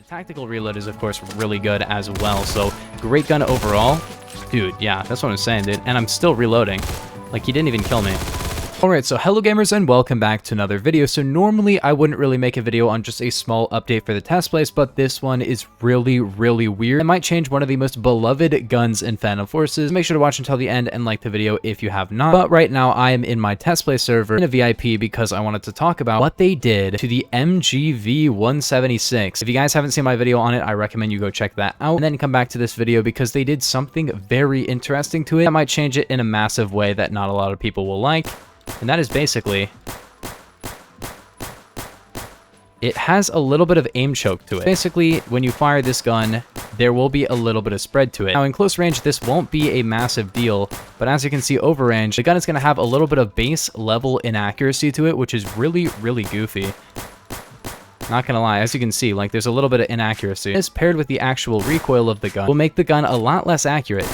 Tactical reload is, of course, really good as well. So, great gun overall. Dude, yeah, that's what I'm saying, dude. And I'm still reloading. Like, he didn't even kill me. Alright, so hello gamers and welcome back to another video. So normally I wouldn't really make a video on just a small update for the test place, but this one is really weird. It might change one of the most beloved guns in Phantom Forces. Make sure to watch until the end and like the video if you have not. But right now I am in my test play server in a VIP because I wanted to talk about what they did to the MGV 176. If you guys haven't seen my video on it, I recommend you go check that out and then come back to this video because they did something very interesting to it that might change it in a massive way that not a lot of people will like. And that is basically, it has a little bit of aim choke to it. Basically, when you fire this gun, there will be a little bit of spread to it. Now, in close range, this won't be a massive deal, but as you can see over range, the gun is going to have a little bit of base level inaccuracy to it, which is really goofy. Not gonna lie, as you can see, like, there's a little bit of inaccuracy. This paired with the actual recoil of the gun will make the gun a lot less accurate.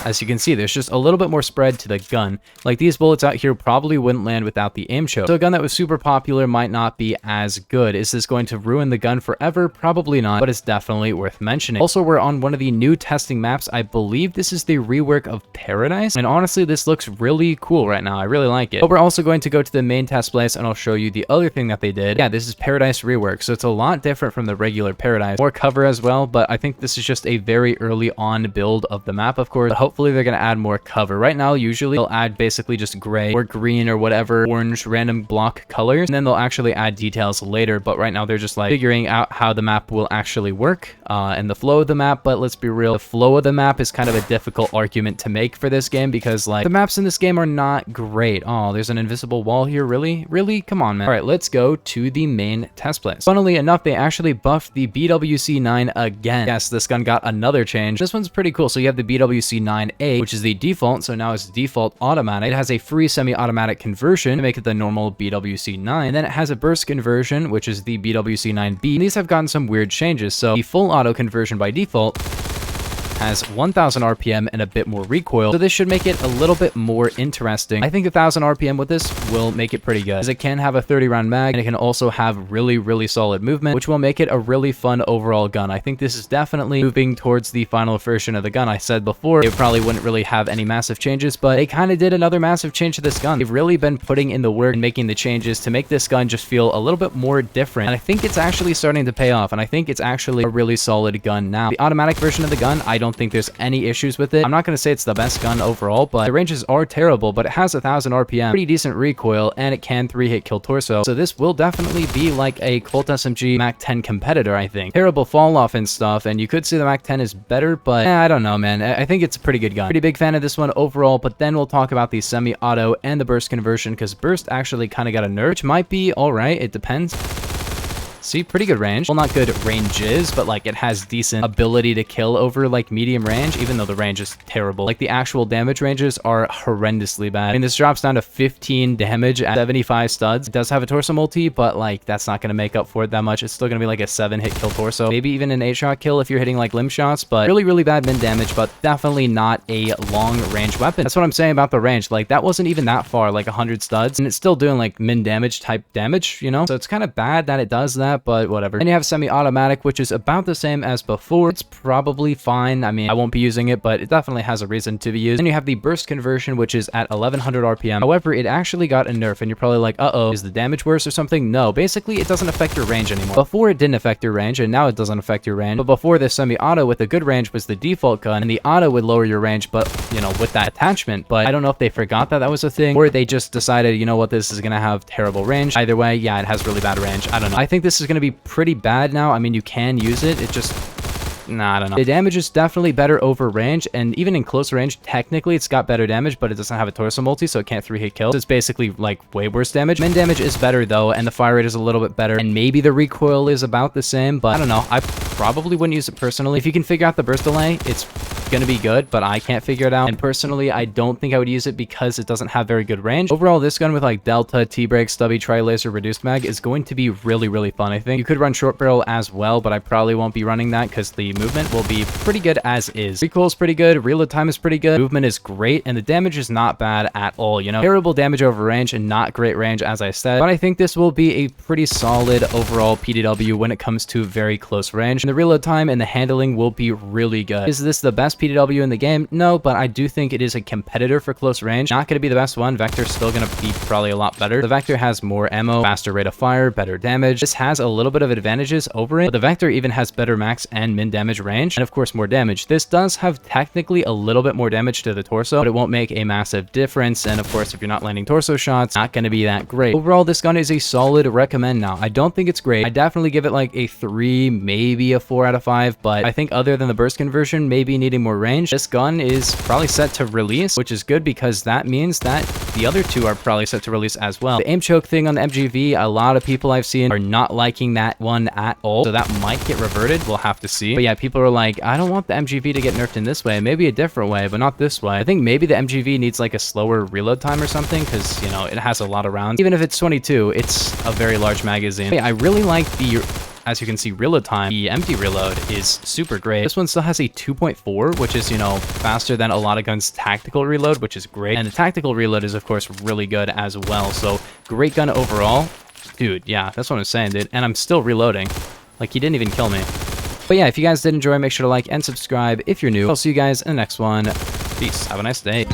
As you can see, there's just a little bit more spread to the gun. Like, these bullets out here probably wouldn't land without the aim choke. So a gun that was super popular might not be as good. Is this going to ruin the gun forever? Probably not, but it's definitely worth mentioning. Also, we're on one of the new testing maps. I believe this is the rework of Paradise. And honestly, this looks really cool right now. I really like it. But we're also going to go to the main test place and I'll show you the other thing that they did. Yeah, this is Paradise rework. So it's a lot different from the regular Paradise. More cover as well, but I think this is just a very early on build of the map, of course. But hopefully they're going to add more cover. Right now, usually they'll add basically just gray or green or whatever orange random block colors, and then they'll actually add details later. But right now they're just like figuring out how the map will actually work and the flow of the map. But let's be real, the flow of the map is kind of a difficult argument to make for this game because like the maps in this game are not great. Oh, there's an invisible wall here. Really? Come on, man. All right, let's go to the main test place. Funnily enough, they actually buffed the BWC-9 again. Yes, this gun got another change. This one's pretty cool. So you have the BWC-9A, which is the default, so now it's default automatic. It has a free semi-automatic conversion to make it the normal BWC-9, and then it has a burst conversion, which is the BWC-9B, and these have gotten some weird changes. So the full auto conversion by default has 1000 RPM and a bit more recoil, so this should make it a little bit more interesting. I think 1000 RPM with this will make it pretty good, as it can have a 30 round mag, and it can also have really solid movement, which will make it a really fun overall gun. I think this is definitely moving towards the final version of the gun. I said before, it probably wouldn't really have any massive changes, but they kind of did another massive change to this gun. They've really been putting in the work and making the changes to make this gun just feel a little bit more different, and I think it's actually starting to pay off, and I think it's actually a really solid gun now. The automatic version of the gun, I don't think there's any issues with it. I'm not going to say it's the best gun overall, but the ranges are terrible, but it has 1000 RPM, pretty decent recoil, and it can 3-hit kill torso. So this will definitely be like a Colt SMG Mac 10 competitor, I think. Terrible fall off and stuff, and you could say the Mac 10 is better, but I don't know, man. I think it's a pretty good gun. Pretty big fan of this one overall, but then we'll talk about the semi-auto and the burst conversion, because burst actually kind of got a nerf, which might be all right. It depends. See, pretty good range. Well, not good ranges, but like it has decent ability to kill over like medium range, even though the range is terrible. Like the actual damage ranges are horrendously bad. I mean, this drops down to 15 damage at 75 studs. It does have a torso multi, but like that's not going to make up for it that much. It's still going to be like a 7-hit kill torso, maybe even an 8-shot kill if you're hitting like limb shots, but really bad min damage, but definitely not a long range weapon. That's what I'm saying about the range. Like that wasn't even that far, like 100 studs, and it's still doing like min damage type damage, you know? So it's kind of bad that it does that, but whatever. Then you have semi-automatic, which is about the same as before. It's probably fine. I mean, I won't be using it, but it definitely has a reason to be used. Then you have the burst conversion, which is at 1100 RPM. However, it actually got a nerf, and you're probably like, uh-oh, is the damage worse or something? No, basically, it doesn't affect your range anymore. Before, it didn't affect your range, and now it doesn't affect your range. But before, the semi-auto with a good range was the default gun, and the auto would lower your range, but, you know, with that attachment. But I don't know if they forgot that that was a thing, or they just decided, you know what, this is going to have terrible range. Either way, yeah, it has really bad range. I don't know. I think this is going to be pretty bad now. I mean, you can use it. It just... Nah, I don't know. The damage is definitely better over range, and even in close range, technically it's got better damage, but it doesn't have a torso multi, so it can't 3-hit kill. So it's basically like way worse damage. Min damage is better though, and the fire rate is a little bit better, and maybe the recoil is about the same, but I don't know. I probably wouldn't use it personally. If you can figure out the burst delay, it's gonna be good, but I can't figure it out. And personally, I don't think I would use it because it doesn't have very good range. Overall, this gun with like delta, T-brake, stubby, tri-laser, reduced mag is going to be really, really fun, I think. You could run short barrel as well, but I probably won't be running that because the movement will be pretty good as is. Recoil is pretty good, reload time is pretty good, movement is great, and the damage is not bad at all, you know. Terrible damage over range and not great range, as I said, but I think this will be a pretty solid overall PDW when it comes to very close range. And the reload time and the handling will be really good. Is this the best PDW in the game? No, but I do think it is a competitor for close range. Not going to be the best one. Vector's still going to be probably a lot better. The Vector has more ammo, faster rate of fire, better damage. This has a little bit of advantages over it, but the Vector even has better max and min damage range, and of course more damage. This does have technically a little bit more damage to the torso, but it won't make a massive difference. And of course, if you're not landing torso shots, not going to be that great. Overall, this gun is a solid recommend now. I don't think it's great. I definitely give it like a 3, maybe a 4 out of 5, but I think other than the burst conversion, maybe needing more range, this gun is probably set to release, which is good because that means that the other two are probably set to release as well. The aim choke thing on the MGV, a lot of people I've seen are not liking that one at all, so that might get reverted. We'll have to see. But yeah, people are like, I don't want the MGV to get nerfed in this way, maybe a different way, but not this way. I think maybe the MGV needs like a slower reload time or something, because, you know, it has a lot of rounds. Even if it's 22, it's a very large magazine. Hey, I really like the, as you can see, reload time. The empty reload is super great. This one still has a 2.4, which is, you know, faster than a lot of guns' tactical reload, which is great. And the tactical reload is, of course, really good as well. So great gun overall. Dude, yeah, that's what I'm saying, dude. And I'm still reloading. Like, he didn't even kill me. But yeah, if you guys did enjoy, make sure to like and subscribe if you're new. I'll see you guys in the next one. Peace. Have a nice day.